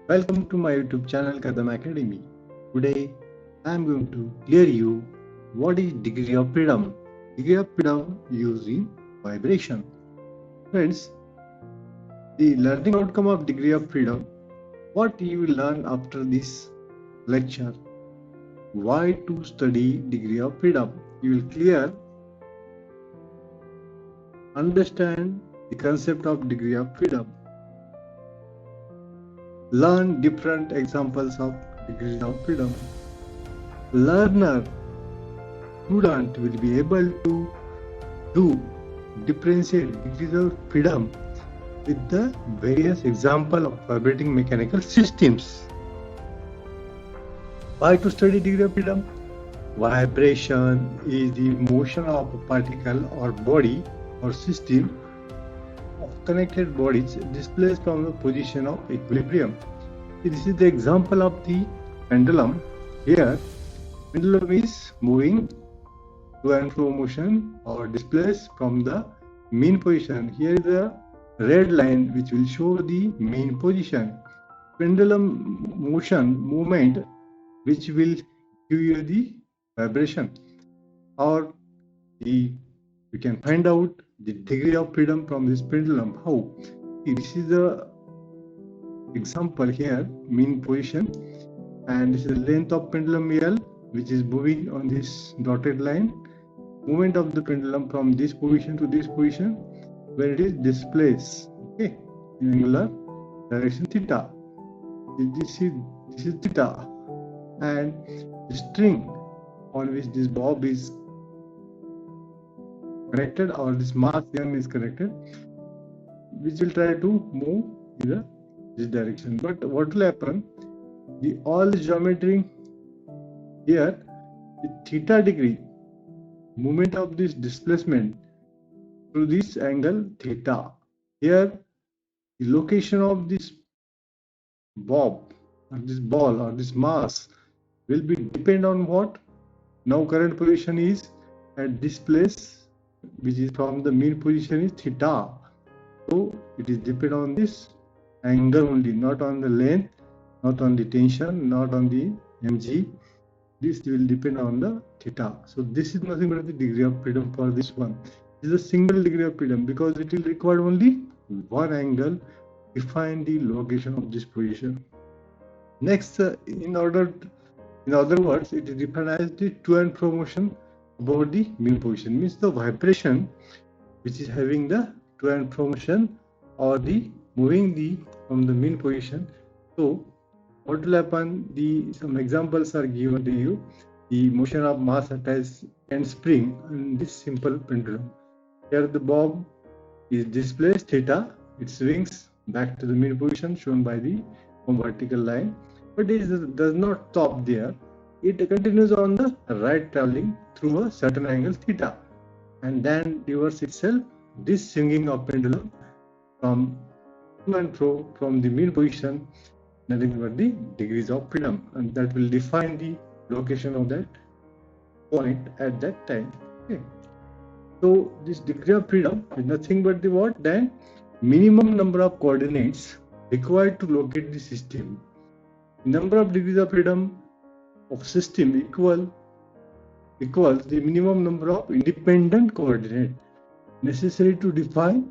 Welcome to my YouTube channel Kadam Academy. Today I am going to clear you what is degree of freedom. Degree of freedom used in vibration. Friends, the learning outcome of degree of freedom, what you will learn after this lecture. Why to study degree of freedom? You will clear understand the concept of degree of freedom. Learn different examples of degrees of freedom. Learner, student will be able to do differentiate degrees of freedom with the various example of vibrating mechanical systems. Why to study degree of freedom? Vibration is the motion of a particle or body or system of connected bodies displaced from the position of equilibrium. This is the example of the pendulum. Here, pendulum is moving to and fro motion or displaced from the mean position. Here is the red line which will show the mean position. Pendulum motion movement which will give you the vibration, or we can find out the degree of freedom from this pendulum. How? This is the example here, mean position, and this is the length of pendulum L which is moving on this dotted line. Movement of the pendulum from this position to this position when it is displaced, okay, in angular direction theta. This is theta, and the string on which this bob is connected, or this mass m is connected, which will try to move in this direction. But what will happen? All the geometry here, the theta degree movement of this displacement through this angle theta. Here, the location of this bob or this ball or this mass will be depend on what? Now current position is at this place, which is from the mean position is theta. So it is depend on this angle only, not on the length, not on the tension, not on the mg. This will depend on the theta. So this is nothing but the degree of freedom for this one. This is a single degree of freedom because it will require only one angle to find the location of this position. Next, in other words, it is defined as the to and fro motion about the mean position. Means the vibration which is having the to and fro motion or the moving from the mean position. So what will happen? Some examples are given to you. The motion of mass attached and spring in this simple pendulum. Here the bob is displaced theta. It swings back to the mean position shown by the vertical line, but it does not stop there. It continues on the right, traveling through a certain angle theta, and then reverse itself. This swinging of pendulum from to and fro from the mean position, nothing but the degrees of freedom, and that will define the location of that point at that time. Okay. So this degree of freedom is nothing but the what? Then minimum number of coordinates required to locate the system. Number of degrees of freedom of system equals the minimum number of independent coordinates necessary to define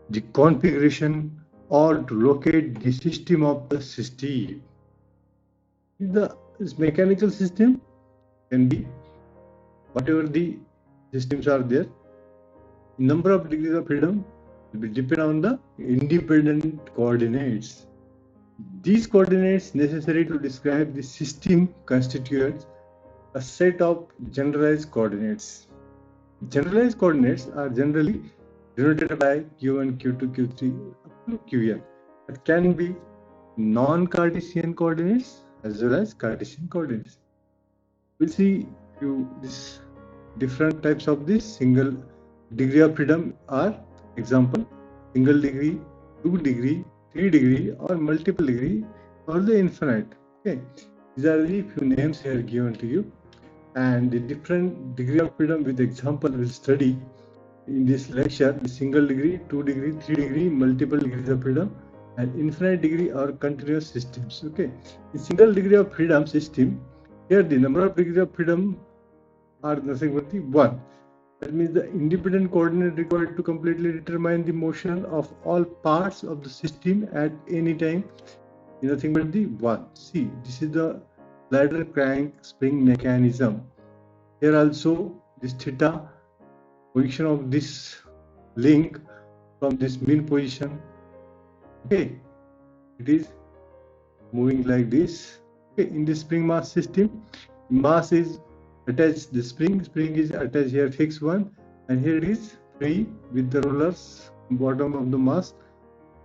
the configuration or to locate the system of the system. This mechanical system can be whatever the systems are there. Number of degrees of freedom will be depend on the independent coordinates. These coordinates necessary to describe the system constitutes a set of generalized coordinates. Generalized coordinates are generally denoted by Q1, Q2, Q3 up to Qn. It can be non-Cartesian coordinates as well as Cartesian coordinates. We'll see this different types of this single degree of freedom are example single degree, 2 degree, 3 degree, or multiple degree, or the infinite. Okay, these are the few names here given to you, and the different degree of freedom with example we'll study in this lecture: the single degree, 2 degree, 3 degree, multiple degrees of freedom, and infinite degree or continuous systems. Okay, in single degree of freedom system, here the number of degrees of freedom are nothing but the one. That means the independent coordinate required to completely determine the motion of all parts of the system at any time is nothing but the one. See, this is the ladder crank spring mechanism. Here also this theta, position of this link from this mean position. Okay, it is moving like this. Okay, in the spring mass system, mass is attached, the spring is attached here, fixed one, and here it is free with the rollers bottom of the mass.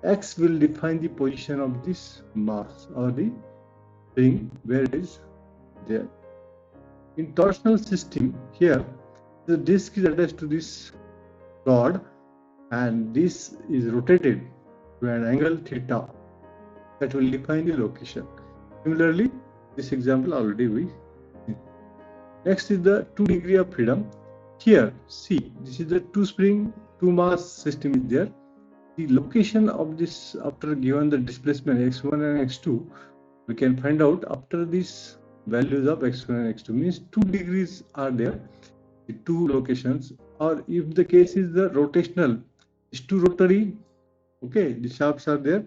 X will define the position of this mass or the spring where it is there. In torsional system, here the disc is attached to this rod and this is rotated to an angle theta that will define the location. Similarly, this example already we see. Next is the 2 degree of freedom. Here, see, this is the 2 spring, 2 mass system is there. The location of this after given the displacement x1 and x2, we can find out after these values of x1 and x2 means 2 degrees are there, the 2 locations, or if the case is the rotational, these 2 rotary, okay, the shafts are there,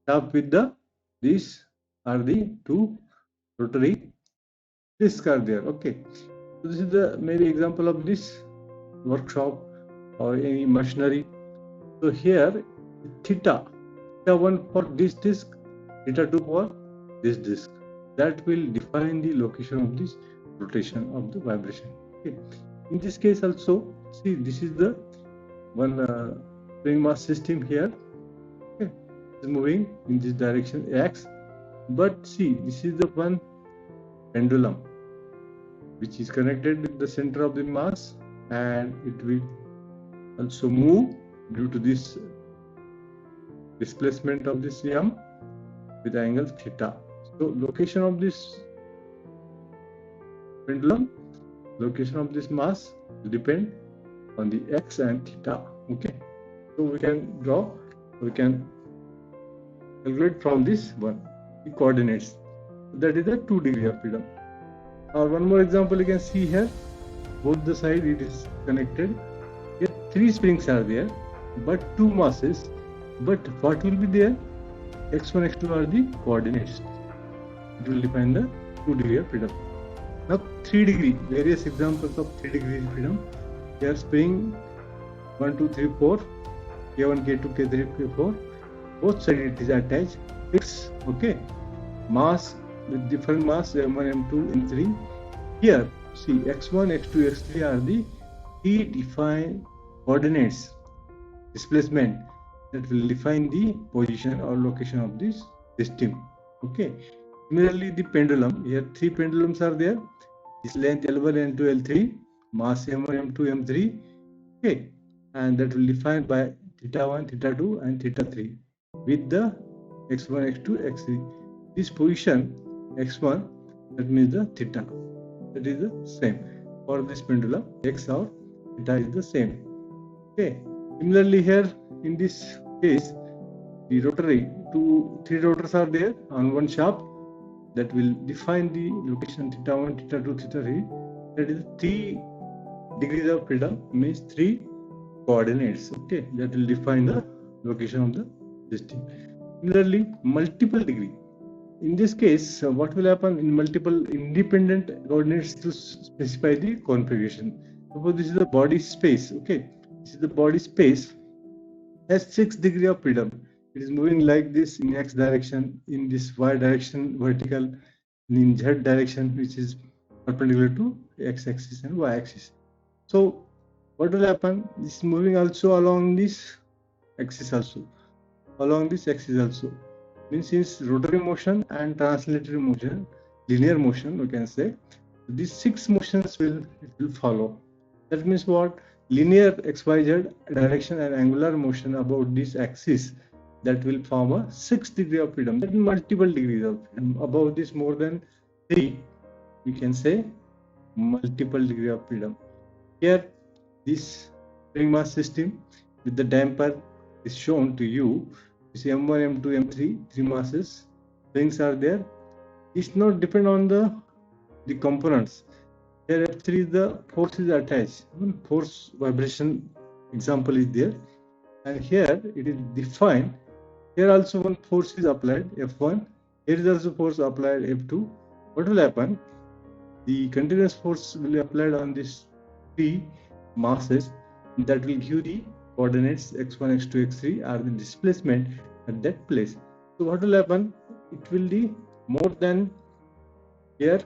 shaft with the, these are the 2 rotary discs are there. Okay, so this is the maybe example of this workshop or any machinery. So here theta 1 for this disc, theta 2 for this disc, that will define the location of this rotation of the vibration. Okay, in this case also, see, this is the one spring mass system here. Okay, it is moving in this direction x, but see, this is the one pendulum which is connected with the center of the mass, and it will also move due to this displacement of this m with angle theta. So location of this pendulum, location of this mass will depend on the x and theta. Okay, so we can draw, we can calculate from this one the coordinates. That is the 2 degree of freedom. Or one more example you can see here, both the side it is connected. Here 3 springs are there, but 2 masses. But what will be there? x1, x2 are the coordinates. It will define the 2 degree of freedom. Now 3 degree, various examples of 3 degree freedom. Here spring 1, 2, 3, 4, K1, K2, K3, K4. Both sides it is attached, fixed. Okay, mass with different mass M1, M2, M3. Here, see, x1, x2, x3 are the predefined coordinates, displacement that will define the position or location of this system. Okay. Similarly, the pendulum, here 3 pendulums are there. This length L1, L2, L3, mass M1, M2, M3. Okay, and that will define by theta 1, theta 2, and theta 3 with the x1, x2, x3. This position x1, that means the theta, that is the same for this pendulum, x or theta is the same. Okay, similarly here in this case, the rotary, 3 rotors are there on one shaft that will define the location theta 1, theta 2, theta 3. That is 3 degrees of freedom, means 3 coordinates. Okay, that will define the location of the system. Similarly, multiple degree. In this case, what will happen in multiple independent coordinates to specify the configuration? Suppose this is the body space. Okay, this is the body space, has 6 degree of freedom. It is moving like this in x direction, in this y direction vertical, in z direction, which is perpendicular to x axis and y axis. So what will happen? This is moving also along this axis also, along this axis also. Means is rotary motion and translatory motion, linear motion, we can say. These 6 motions will follow. That means what? Linear xyz direction and angular motion about this axis, that will form a 6 degree of freedom. That means multiple degrees of freedom. Above this more than 3, we can say multiple degree of freedom. Here this spring mass system with the damper is shown to you. You see M1, M2, M3, 3 masses, rings are there. It's not depend on the components. Here F3 is the force is attached. Force vibration example is there, and here it is defined. Here also one force is applied, F1. Here is also force applied, F2. What will happen? The continuous force will be applied on these 3 masses. That will give the coordinates x1, x2, x3 are the displacement at that place. So what will happen? It will be more than here.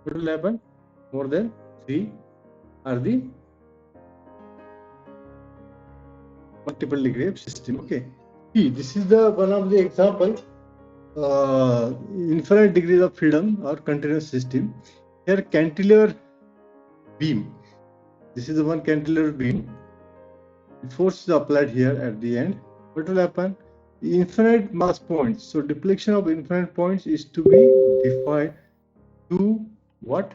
What will happen? More than 3 are the multiple degree of system. Okay. See, this is the one of the example. Infinite degrees of freedom or continuous system. Here cantilever beam. This is the one cantilever beam. The force is applied here at the end. What will happen? The infinite mass points. So deflection of infinite points is to be defined to what?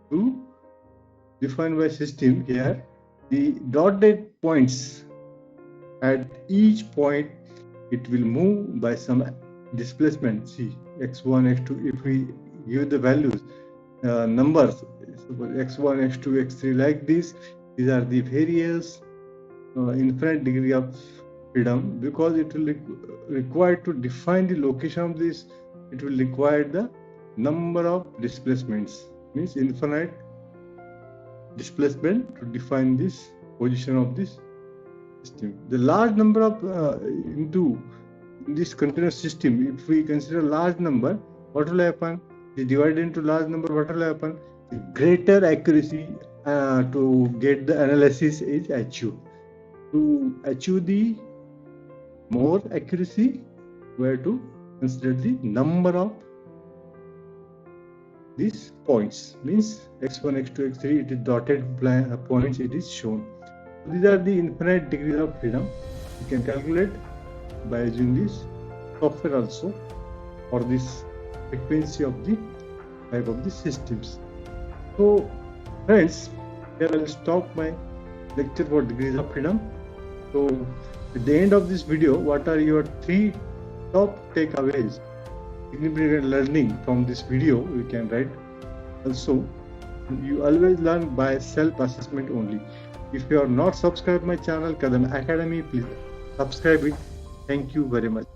To defined by system here. The dotted points at each point it will move by some displacement. See x1, x2. If we give the values, numbers, x1, x2, x3 like this. These are the various infinite degree of freedom, because it will require to define the location of this. It will require the number of displacements, means infinite displacement to define this position of this system. The large number of into this continuous system, if we consider large number, what will happen? Is divided into large number. What will happen? The greater accuracy to get the analysis is achieved. To achieve the more accuracy, we have to consider the number of these points, means x1, x2, x3. It is dotted points. It is shown. These are the infinite degrees of freedom. You can calculate by using this software also for this frequency of the type of the systems. So friends, here I will stop my lecture for degrees of freedom. So at the end of this video, what are your 3 top takeaways, significant learning from this video? You can write. Also, you always learn by self-assessment only. If you are not subscribed my channel Kadam Academy, please subscribe it. Thank you very much.